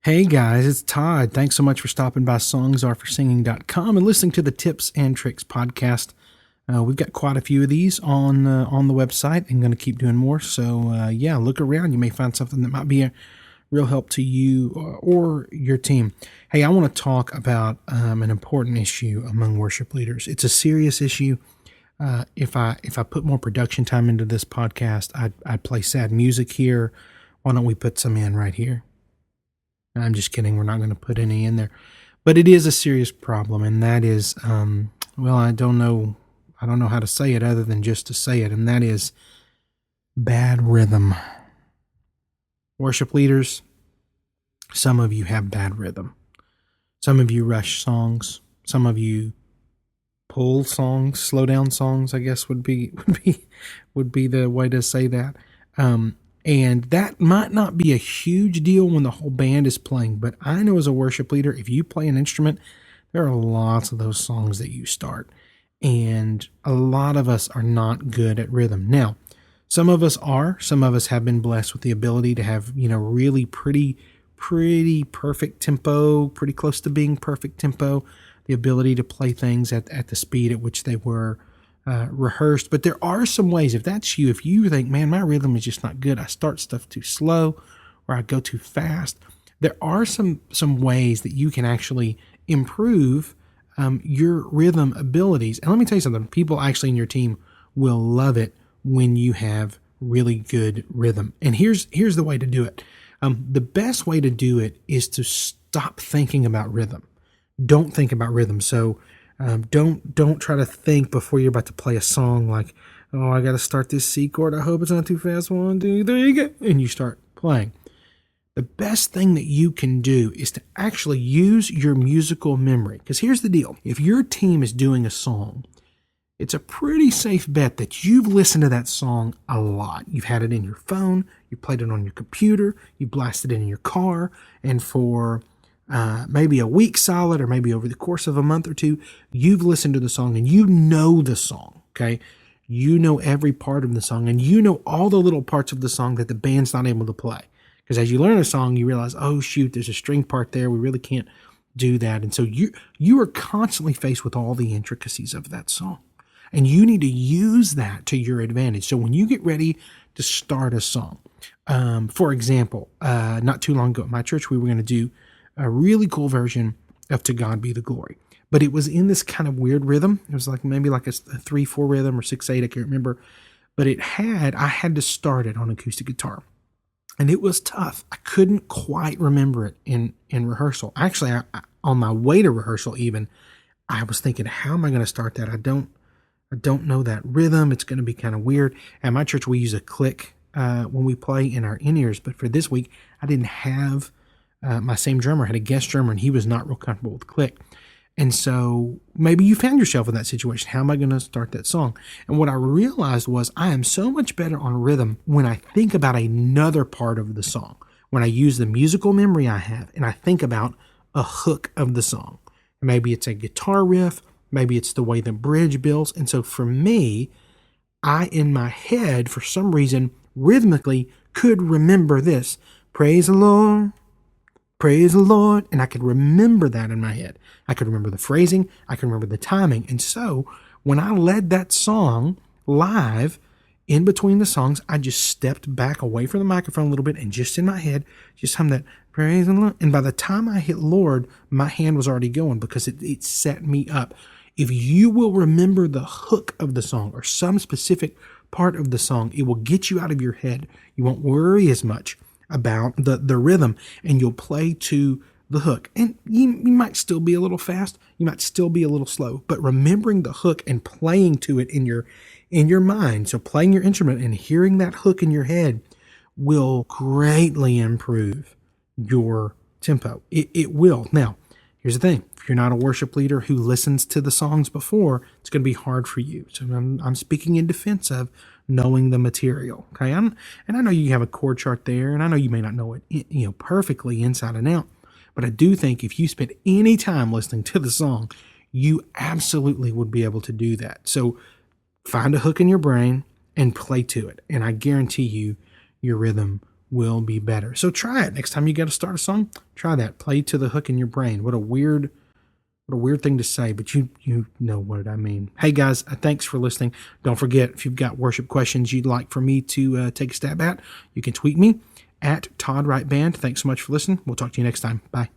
Hey guys, it's Todd. Thanks so much for stopping by songsareforsinging.com and listening to the Tips and Tricks podcast. We've got quite a few of these on the website and going to keep doing more. So yeah, look around. You may find something that might be a real help to you or your team. Hey, I want to talk about an important issue among worship leaders. It's a serious issue. If I put more production time into this podcast, I'd play sad music here. Why don't we put some in right here? I'm just kidding. We're not going to put any in there, but it is a serious problem. And that is, well, I don't know how to say it other than just to say it. And that is bad rhythm. Worship leaders, some of you have bad rhythm. Some of you rush songs. Some of you pull songs, slow down songs, I guess would be the way to say that. And that might not be a huge deal when the whole band is playing, but I know as a worship leader, if you play an instrument, there are lots of those songs that you start. And a lot of us are not good at rhythm. Now, some of us have been blessed with the ability to have, really pretty perfect tempo, pretty close to being perfect tempo, the ability to play things at the speed at which they were rehearsed. But there are some ways, if that's you, if you think, man, my rhythm is just not good, I start stuff too slow or I go too fast, there are some ways that you can actually improve your rhythm abilities. And let me tell you something, people actually in your team will love it when you have really good rhythm. And here's the way to do it. The best way to do it is to stop thinking about rhythm. Don't think about rhythm. So don't try to think before you're about to play a song like, oh, I got to start this C chord. I hope it's not too fast. 1, 2, 3, go. And you start playing. The best thing that you can do is to actually use your musical memory. Because here's the deal. If your team is doing a song, it's a pretty safe bet that you've listened to that song a lot. You've had it in your phone. You played it on your computer. You blasted it in your car. And for maybe a week solid, or maybe over the course of a month or two, you've listened to the song and you know the song, okay? You know every part of the song and you know all the little parts of the song that the band's not able to play. Because as you learn a song, you realize, oh shoot, there's a string part there. We really can't do that. And so you are constantly faced with all the intricacies of that song. And you need to use that to your advantage. So when you get ready to start a song, for example, not too long ago at my church, we were going to do a really cool version of To God Be the Glory. But it was in this kind of weird rhythm. It was maybe like a 3/4 rhythm or 6/8, I can't remember. But I had to start it on acoustic guitar. And it was tough. I couldn't quite remember it in rehearsal. Actually, on my way to rehearsal even, I was thinking, how am I going to start that? I don't know that rhythm. It's going to be kind of weird. At my church, we use a click when we play in our in-ears. But for this week, I didn't have my same drummer, had a guest drummer, and he was not real comfortable with click. And so maybe you found yourself in that situation. How am I going to start that song? And what I realized was I am so much better on rhythm when I think about another part of the song, when I use the musical memory I have and I think about a hook of the song. Maybe it's a guitar riff. Maybe it's the way the bridge builds. And so for me, I, in my head, for some reason, rhythmically could remember this. Praise the Lord. Praise the Lord. And I could remember that in my head. I could remember the phrasing. I could remember the timing. And so when I led that song live, in between the songs, I just stepped back away from the microphone a little bit and just in my head, just hummed that praise the Lord. And by the time I hit Lord, my hand was already going because it set me up. If you will remember the hook of the song or some specific part of the song, it will get you out of your head. You won't worry as much about the rhythm, and you'll play to the hook. And you might still be a little fast, you might still be a little slow, but remembering the hook and playing to it in your mind, so playing your instrument and hearing that hook in your head will greatly improve your tempo. It will. Now, here's the thing. If you're not a worship leader who listens to the songs before, it's going to be hard for you. So I'm speaking in defense of knowing the material. Okay. And I know you have a chord chart there, and I know you may not know it, perfectly inside and out, but I do think if you spend any time listening to the song, you absolutely would be able to do that. So find a hook in your brain and play to it. And I guarantee you, your rhythm will be better. So try it. Next time you got to start a song, try that. Play to the hook in your brain. What a weird thing to say, but you know what I mean. Hey guys, thanks for listening. Don't forget, if you've got worship questions you'd like for me to take a stab at, you can tweet me at Todd Wright Band. Thanks so much for listening. We'll talk to you next time. Bye.